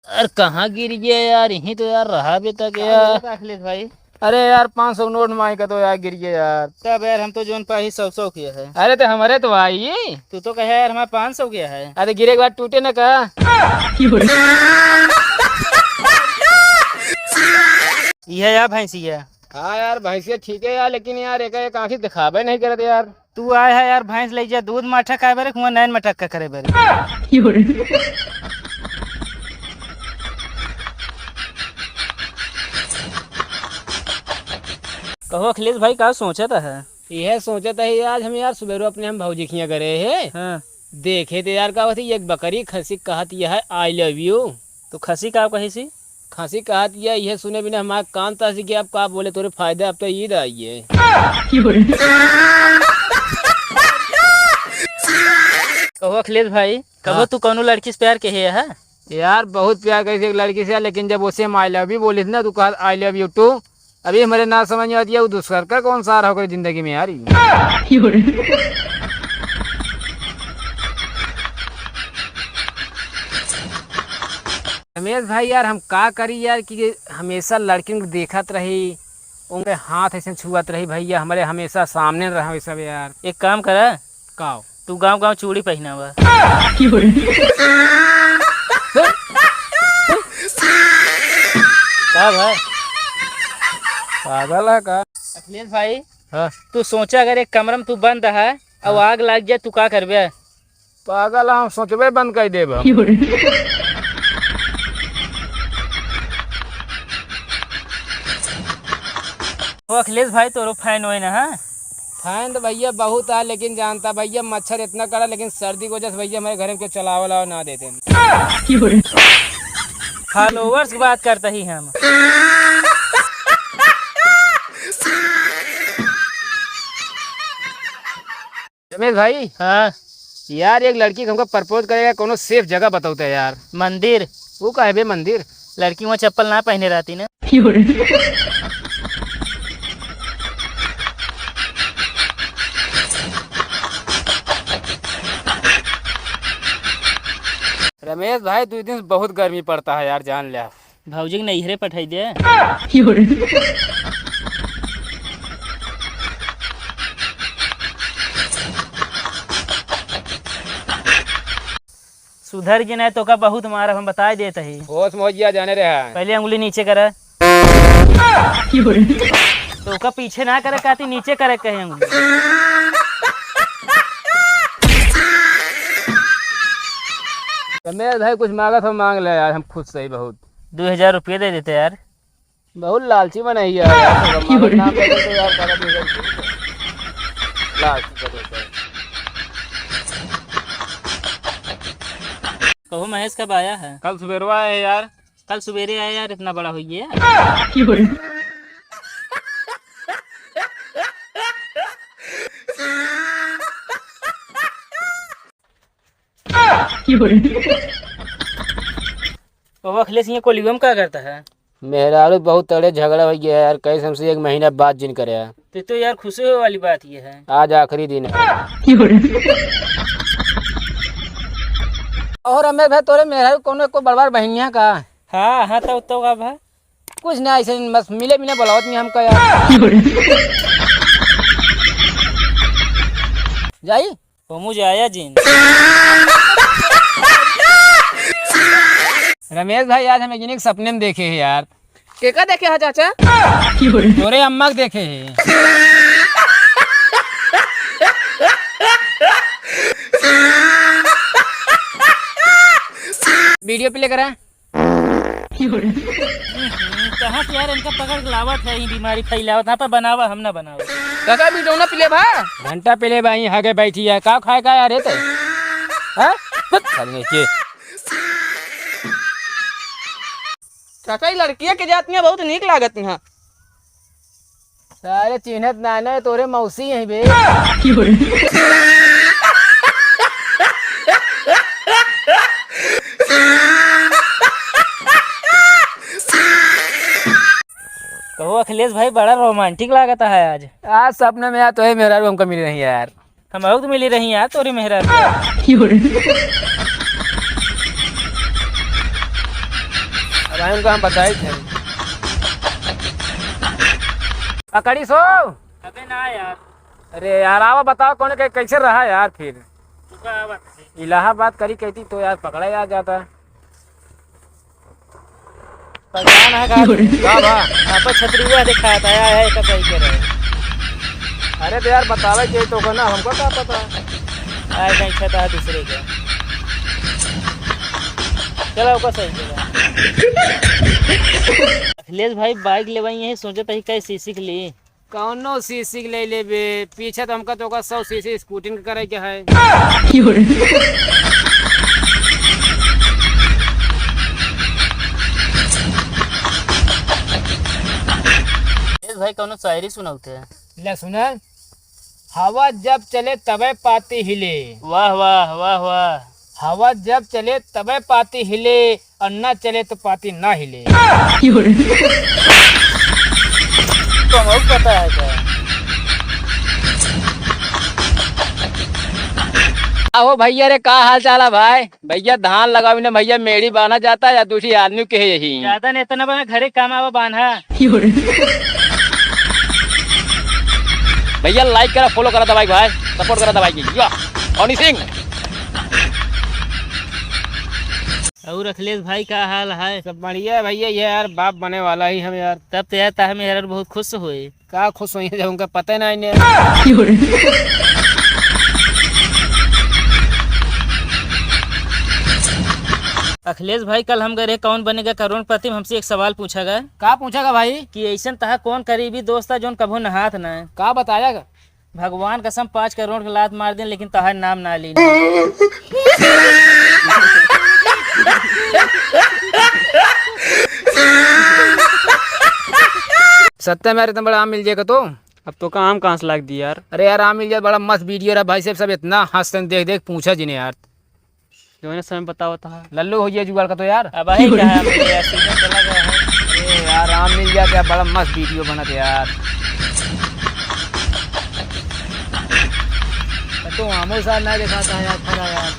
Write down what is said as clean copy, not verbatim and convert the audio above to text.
यार कहाँ गिर गया यार, यहीं तो यार रहा अभी तक यार। अखिलेश भाई, अरे यार 500 नोट मांग का तो यार गिर गया यार। तब यार हम तो जोन पाही 100 किया है। अरे तो हमारे तो आई। तू तो कहे यार हमारा 500 किया है। अरे गिरे के बाद टूटे ना का। यह यार भैंसी है। हाँ यार भैंसिया ठीक है यार, लेकिन यार एक आंखी दिखावे नहीं करते यार। तू आया है यार भैंस ले जा, दूध मठा खाए बारे हुआ नैन मटक का करे बारे। कहो अखिलेश भाई का सोचा था है? यह सोचा था आज हम यार सुबह अपने हम भौजी खिया करे है। हाँ। देखे थे यार का होती एक बकरी खसी कहत यह है आई लव यू। तो खसी का कही सी खसी कहत यह सुने बिना हमारा कान था कि आप का बोले तोरे फायदा, अब तो ईद आई है। कहो अखिलेश भाई, कहो तू कौनो लड़की से प्यार के है? यार बहुत प्यार करी थी एक लड़की से, लेकिन जब उसे हम आई लव यू बोली थी ना, तू कहा आई लव यू टू। अभी हमारे ना समझ में आती है वो दुष्कर का कौन सा होगा जिंदगी में यार। रमेश भाई यार हम का करी यार कि हमेशा लड़की को देखत रही, उनके हाथ ऐसे छुआत रही भैया, हमारे हमेशा सामने रहा सब यार। एक काम करा, का तू गांव गांव चूड़ी पहना हुआ। क्या भाई पागल है का? अखिलेश भाई, हाँ तू सोचा अगर एक कमरे में तू बंद है और आग लग जाए तू का करबे? पागल हम सोचबे बंद कर देब। वो अखिलेश भाई तोरो फैन हो ना? हाँ, फैन तो भैया बहुत है, लेकिन जानता भैया मच्छर इतना कड़ा, लेकिन सर्दी की वजह से भैया हमारे घर में चलावा ना देते। फॉलोवर्स की बात करते ही हम। रमेश भाई, हाँ यार एक लड़की हमको प्रपोज करेगा, कोनो सेफ जगह बताओ यार। मंदिर। वो का है बे मंदिर? लड़की वहाँ चप्पल ना पहने रहती ना। रमेश भाई 2 दिन से बहुत गर्मी पड़ता है यार, जान लिया। भौजी के नैहरे पठाई दे। सुधर जी नहीं तो का बहुत मारा, हम बता देते ही। होश मोजिया जाने रहा। पहले अंगुली नीचे करे। तो का पीछे ना करे, कहती नीचे करे कहे अंगुली। रमेश भाई कुछ मांगा तो मांग ले यार, हम खुद से ही बहुत। 2000 रुपये दे देते यार। बहुत लालची बना है यार। नाम दे दे तो यार, लालची कर देता है। कहो महेश कब आया है? कल सुबह आया है यार। कल सवेरे आया यार, इतना बड़ा हो गया। कहो अखिलेश ये कोलियम क्या करता है? मेरा बहुत तगड़े झगड़ा हो गया यार, कैसे हमसे 1 महीना बाद जिन करे। तो यार खुशी हो वाली बात ये है। आज आखिरी दिन है। और रमेश भाई तोरे मेरा कोनो को बड़बार बहनिया का? हाँ हाँ, तो का भाई कुछ नहीं, ऐसे बस मिले बिना बुलावत नहीं हमका यार। जाई वो मुझे आया जिन। रमेश भाई आज हम एक सपने में देखे हैं यार। केका देखे है चाचा? तोरे अम्मा के देखे हैं। वीडियो प्ले करा। कहाँ से यार इनका पकड़ लावत है, ही बीमारी फैलावत। यहाँ पर बनावा हम ना बनावा। काका वीडियो ना प्ले भा घंटा प्ले भाई आगे बैठी है का खाए का यार। तो हां के चाचा ये लड़कियां के जातियां बहुत नीक लागत हैं। सारे चिन्हत ना तोरे मौसी यही बे। कहो अखिलेश भाई बड़ा रोमांटिक लागत है आज। आज सपने में यार तो है मेहरा हमको मिली नहीं यार। हम तो मिली रही यार तोरी मेहरा। भाई उनको हम बताए थे। पकड़ी सो। अबे ना यार, अरे यार आओ बताओ कौन कैसे रहा यार फिर। चुका आवा इलाहाबाद करी कहती तो यार पकड़ा ही आ जाता। पहचान है का का बा? आपा छतरी हुआ दिखाया था यार, है का सही कह रहे। अरे तो यार बतावे के तो ना हमको क्या पता। आए कहीं छता है दूसरे के। चलो ओका सही कह। अखिलेश भाई बाइक लेवाई यही सोचा था कैसे सीख ली। कौनो सीसी ले लेबे, पीछे तो हमका तो 100 सीसी स्कूटी करे के है। अखिलेश भाई कौनो शायरी सुनाते हैं। ले सुना, हवा जब चले तबे पाती हिले। वाह वाह वाह वाह। हवा जब चले तबे पाती हिले, और न चले तो पाती ना हिले। तो हमको पता है क्या। आहो भैया रे का हाल चाल है भाई? भैया धान लगाओ ना भैया, मेड़ी बांधा जाता है या दूसरी आदमी के है यही। ज्यादा नहीं इतना बना घरे काम आवा बांधा। भैया लाइक करा, फॉलो करा दबाई भाई, सपोर्ट करा दबाई की। हनी सिंह। और अखिलेश भाई का हाल है? सब बढ़िया है भैया, ये यार बाप बने वाला ही हम यार। तब तो यार ताह में यार बहुत खुश हुए। का खुश हुई जब उनका पता नहीं ने। अखिलेश भाई कल हम गए कौन बनेगा करोड़पति में हमसे एक सवाल पूछा गया का पूछा भाई? कि ऐसा तहा कौन करीबी दोस्त है जो कभो नहात ना है। का बताया? भगवान कसम 5 करोड़ की लात मार दें लेकिन तहार नाम ना ली। सत्य में इतना बड़ा आम मिल जाएगा तो अब तो काम कहाँ से लाग दी यार। अरे यार आम मिल जाए, बड़ा मस्त वीडियो रहा भाई, सब इतना हंसते देख देख पूछा जिन्हें यार। जो है समय बताओ था लल्लू हो गया जुगाड़ का तो यार। अब आई क्या है मुझे यार सीजन चला गया है। अरे यार आम मिल जाते यार, बड़ा मस्त वीडियो बना थे यार। तो आमो साल ना दिखाता है यार, खरा यार।